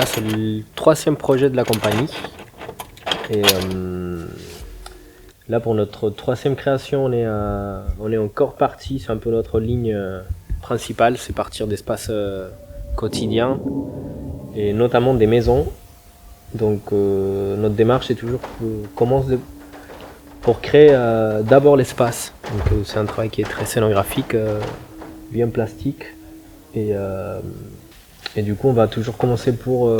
là, c'est le 3e projet de la compagnie. Et là, pour notre 3e création, on est encore parti. C'est un peu notre ligne principale, c'est partir d'espaces quotidiens et notamment des maisons. Donc, notre démarche est toujours pour créer d'abord l'espace. Donc, c'est un travail qui est très scénographique, bien plastique. Et du coup, on va toujours commencer pour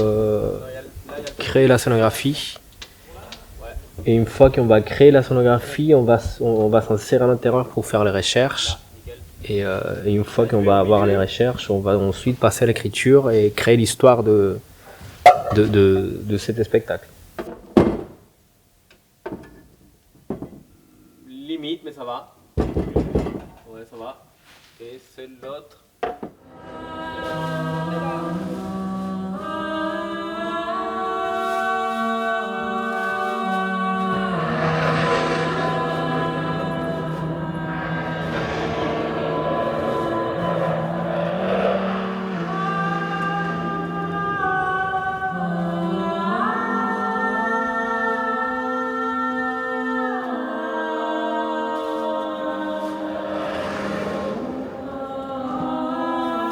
créer la scénographie. Et une fois qu'on va créer la scénographie, on va s'insérer à l'intérieur pour faire les recherches. Et une fois qu'on va avoir les recherches, on va ensuite passer à l'écriture et créer l'histoire de cet spectacle. Limite, mais ça va. Ouais, ça va. Et c'est l'autre.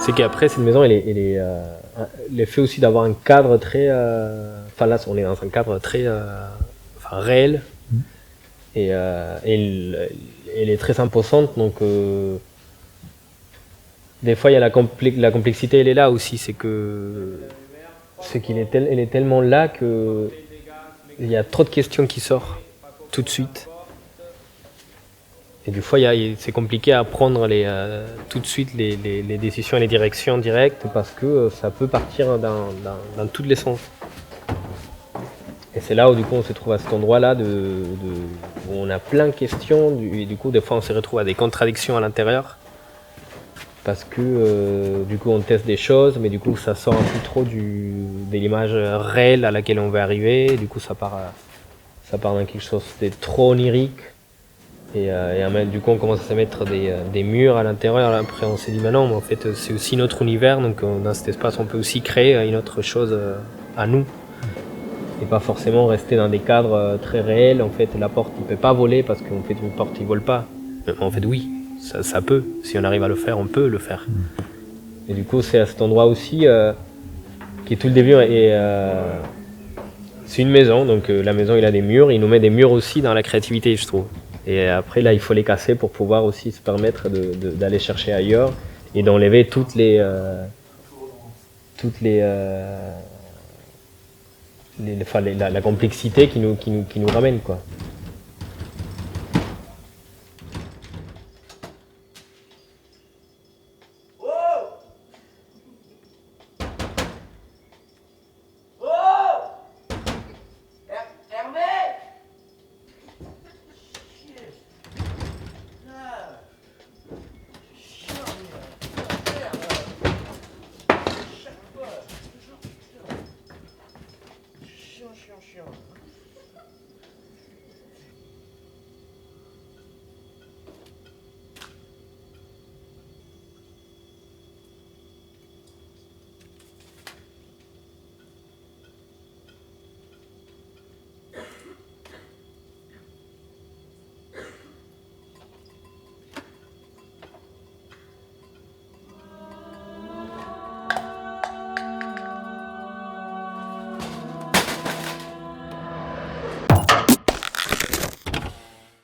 C'est qu'après, cette maison, elle est fait aussi d'avoir un cadre très... Enfin là, on est dans un cadre très réel. Et elle est très imposante, donc des fois, il y a la complexité, elle est là aussi. Elle est tellement là qu'il y a trop de questions qui sortent tout de suite. Et du fois, c'est compliqué à prendre tout de suite les décisions et les directions directes parce que ça peut partir dans tous les sens. Et c'est là où du coup on se trouve à cet endroit-là où on a plein de questions et du coup des fois on se retrouve à des contradictions à l'intérieur parce que du coup on teste des choses mais du coup ça sort un peu trop de l'image réelle à laquelle on veut arriver. Et du coup ça part dans quelque chose de trop onirique. Et du coup on commence à se mettre des murs à l'intérieur. Après on s'est dit non, mais en fait c'est aussi notre univers, donc dans cet espace on peut aussi créer une autre chose à nous et pas forcément rester dans des cadres très réels. En fait la porte il peut pas voler parce qu'en fait une porte il vole pas. En fait oui, ça peut, si on arrive à le faire on peut le faire. Et du coup c'est à cet endroit aussi qui est tout le début et c'est une maison, donc la maison il a des murs, il nous met des murs aussi dans la créativité je trouve. Et après, là, il faut les casser pour pouvoir aussi se permettre d'aller chercher ailleurs et d'enlever la complexité qui nous ramène, quoi.